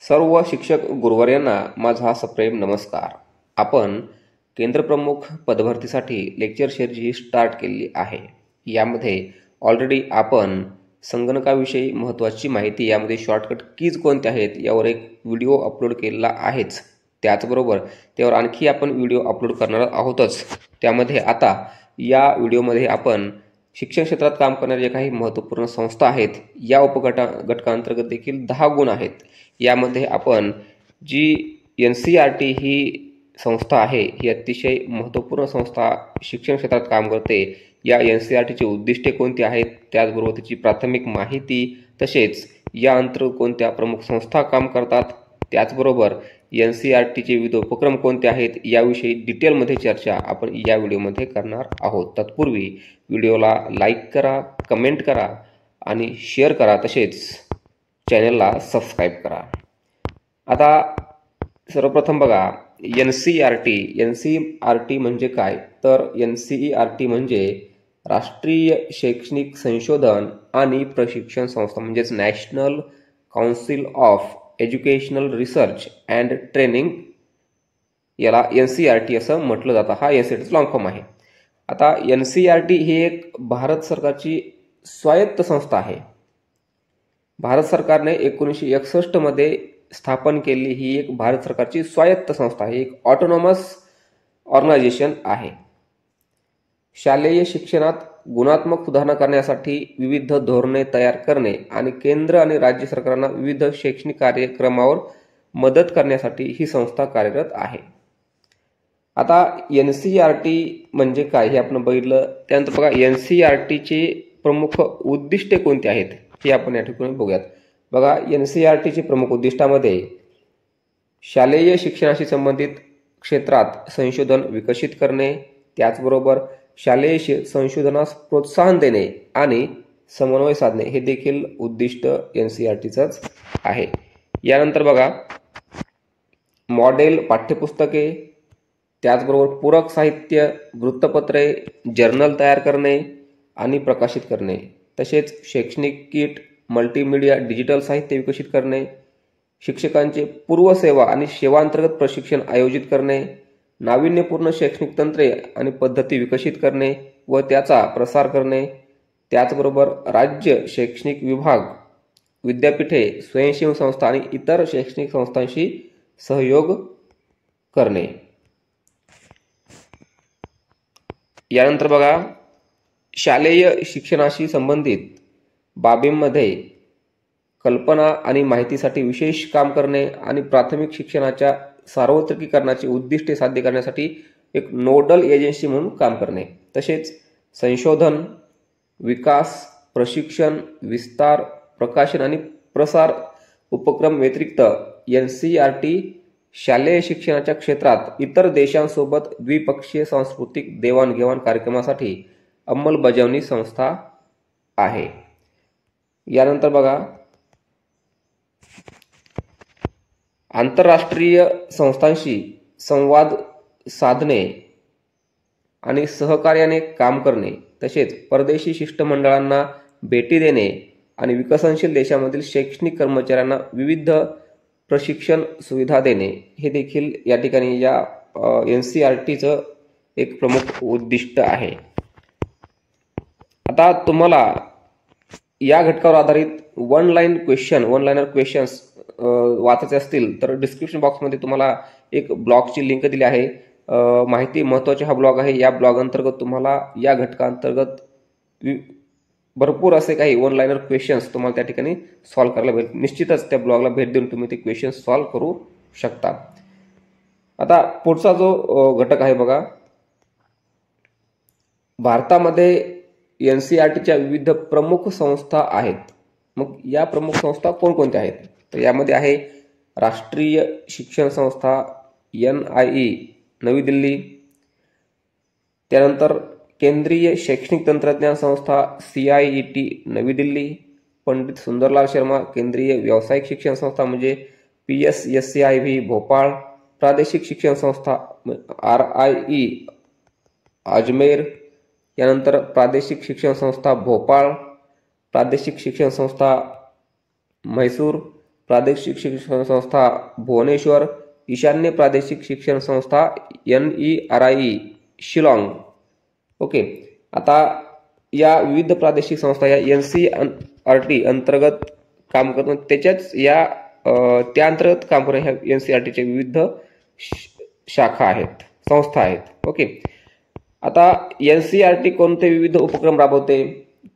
सर्व शिक्षक गुरुवर्यांना माझा सप्रेम नमस्कार. आपण केंद्रप्रमुख पदभरतीसाठी लेक्चर सिरीज स्टार्ट केली आहे. यामध्ये ऑलरेडी आपण संगणकाविषयी महत्त्वाची माहिती, यामध्ये शॉर्टकट कीज कोणत्या आहेत यावर एक व्हिडिओ अपलोड केलेला आहेच. त्याचबरोबर त्यावर आणखी आपण व्हिडिओ अपलोड करणार आहोतच. त्यामध्ये आता या व्हिडिओमध्ये आपण शिक्षण क्षेत्रात काम करणाऱ्या ज्या काही महत्त्वपूर्ण संस्था आहेत या घटकांतर्गत देखील 10 गुण आहेत. यामध्ये आपण जी NCERT ही संस्था आहे, ही अतिशय महत्त्वपूर्ण संस्था शिक्षण क्षेत्रात काम करते. या NCERTची उद्दिष्टे कोणती आहेत, त्याचबरोबर त्याची प्राथमिक माहिती, तसेच या अंतर्गत कोणत्या प्रमुख संस्था काम करतात, त्याचबरोबर NCERTचे विविध उपक्रम कोणते आहेत याविषयी डिटेलमध्ये चर्चा आपण या व्हिडिओमध्ये करणार आहोत. तत्पूर्वी व्हिडिओला लाईक करा, कमेंट करा आणि शेअर करा, तसेच चॅनलला सबस्क्राईब करा. आता सर्वप्रथम बघा, NCERT म्हणजे काय? तर NCERT म्हणजे राष्ट्रीय शैक्षणिक संशोधन आणि प्रशिक्षण संस्था, म्हणजेच national council of educational research and training, याला NCERT असं म्हटलं जातं. हा NCERTचा लॉंग फॉर्म आहे. आता NCERT ही एक भारत सरकारची स्वायत्त संस्था आहे. भारत सरकारने 1961 मध्ये स्थापन केलेली ही एक भारत सरकारची स्वायत्त संस्था आहे, एक ऑटोनॉमस ऑर्गनायझेशन आहे. शालेय शिक्षणात गुणात्मक सुधारणा करण्यासाठी विविध धोरणे तयार करणे आणि केंद्र आणि राज्य सरकारांना विविध शैक्षणिक कार्यक्रमावर मदत करण्यासाठी ही संस्था कार्यरत आहे. आता NCERT म्हणजे काय हे आपण बघितलं. त्यानंतर बघा, NCERTचे प्रमुख उद्दिष्टे कोणती आहेत हे आपण या ठिकाणी बघूयात. बघा, NCERTची प्रमुख उद्दिष्टामध्ये शालेय शिक्षणाशी संबंधित क्षेत्रात संशोधन विकसित करणे, त्याचबरोबर शालेय संशोधनास प्रोत्साहन देणे आणि समन्वय साधणे हे देखील उद्दिष्ट NCERTचंच आहे. यानंतर बघा, मॉडेल पाठ्यपुस्तके, त्याचबरोबर पूरक साहित्य, वृत्तपत्रे, जर्नल तयार करणे आणि प्रकाशित करणे, तसेच शैक्षणिक किट, मल्टीमीडिया, डिजिटल साहित्य विकसित करणे, शिक्षकांचे पूर्वसेवा आणि सेवांतर्गत प्रशिक्षण आयोजित करणे, नाविन्यपूर्ण शैक्षणिक तंत्रे आणि पद्धती विकसित करणे व त्याचा प्रसार करणे, त्याचबरोबर राज्य शैक्षणिक विभाग, विद्यापीठे, स्वयंसेवी संस्था आणि इतर शैक्षणिक संस्थांशी सहयोग करणे. यानंतर बघा, शालेय शिक्षणाशी संबंधित बाबींमध्ये कल्पना आणि माहितीसाठी विशेष काम करणे आणि प्राथमिक शिक्षणाच्या सार्वत्रिकीकरणाची उद्दिष्टे साध्य करण्यासाठी एक नोडल एजन्सी म्हणून काम करणे, तसेच संशोधन, विकास, प्रशिक्षण, विस्तार, प्रकाशन आणि प्रसार उपक्रम व्यतिरिक्त NCERT शालेय शिक्षणाच्या क्षेत्रात इतर देशांसोबत द्विपक्षीय सांस्कृतिक देवाणघेवाण कार्यक्रमासाठी अंमलबजावणी संस्था आहे. यानंतर बघा, आंतरराष्ट्रीय संस्थांशी संवाद साधणे आणि सहकार्याने काम करणे, तसेच परदेशी शिष्टमंडळांना भेटी देणे आणि विकसनशील देशांमधील शैक्षणिक कर्मचाऱ्यांना विविध प्रशिक्षण सुविधा देणे हे देखील या ठिकाणी या NCERTचं एक प्रमुख उद्दिष्ट आहे. आता तुम्हाला या घटकावर आधारित वन लाइनर क्वेश्चन्स वाचायचे असतील तर डिस्क्रिप्शन बॉक्समध्ये तुम्हाला एक ब्लॉगची लिंक दिली आहे. माहिती महत्त्वाची हा ब्लॉग आहे. या ब्लॉग अंतर्गत तुम्हाला या घटकांतर्गत भरपूर असे काही वन लाइनर क्वेश्चन्स तुम्हाला त्या ठिकाणी सॉल्व्ह करायला भेट. निश्चितच त्या ब्लॉगला भेट देऊन तुम्ही ते क्वेश्चन्स सॉल्व्ह करू शकता. आता पुढचा जो घटक आहे बघा, भारतामध्ये NCERTच्या विविध प्रमुख संस्था आहेत. मग या प्रमुख संस्था कोणकोणत्या आहेत? तर यामध्ये आहे राष्ट्रीय शिक्षण संस्था NIE नवी दिल्ली, त्यानंतर केंद्रीय शैक्षणिक तंत्रज्ञान संस्था CIET नवी दिल्ली, पंडित सुंदरलाल शर्मा केंद्रीय व्यावसायिक शिक्षण संस्था म्हणजे PSSCIV भोपाळ, प्रादेशिक शिक्षण संस्था RIE अजमेर, यानंतर प्रादेशिक शिक्षण संस्था भोपाळ, प्रादेशिक शिक्षण संस्था म्हैसूर, प्रादेशिक शिक्षण संस्था भुवनेश्वर, ईशान्य प्रादेशिक शिक्षण संस्था NERI शिलाँग. ओके. आता या विविध प्रादेशिक संस्था या NCERT अंतर्गत काम करतात. त्याच्याच या त्या अंतर्गत काम करणाऱ्या ह्या NCERTच्या विविध शाखा आहेत, संस्था आहेत. ओके. आता NCERT कोणते विविध उपक्रम राबवते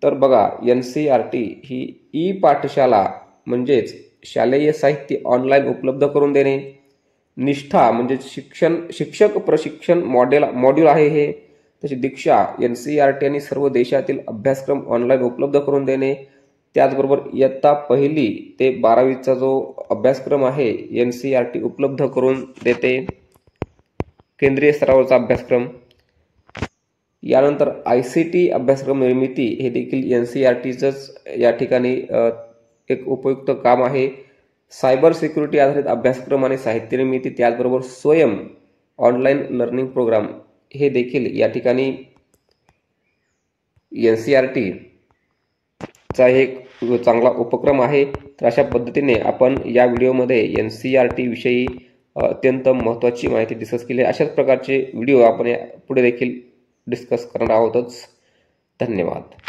तर बघा, NCERT ही ई-पाठशाला म्हणजेच शालेय साहित्य ऑनलाईन उपलब्ध करून देणे, निष्ठा म्हणजे शिक्षक प्रशिक्षण मॉड्यूल आहे हे, तशी दीक्षा NCERT आणि सर्व देशातील अभ्यासक्रम ऑनलाईन उपलब्ध करून देणे, त्याचबरोबर इयत्ता 1ली ते 12वीचा जो अभ्यासक्रम आहे NCERT उपलब्ध करून देते, केंद्रीय स्तरावरचा अभ्यासक्रम. यानंतर ICT अभ्यासक्रम निर्मिती हे देखील NCERTचंच या ठिकाणी एक उपयुक्त काम आहे. सायबर सिक्युरिटी आधारित अभ्यासक्रम आणि साहित्य निर्मिती, त्याचबरोबर स्वयं ऑनलाईन लर्निंग प्रोग्राम हे देखील या ठिकाणी NCERT चा एक चांगला उपक्रम आहे. तर अशा पद्धतीने आपण या व्हिडिओमध्ये NCERT विषयी अत्यंत महत्त्वाची माहिती डिस्कस केली. अशाच प्रकारचे व्हिडिओ आपण पुढे देखील डिस्कस करणार आहोतच. धन्यवाद.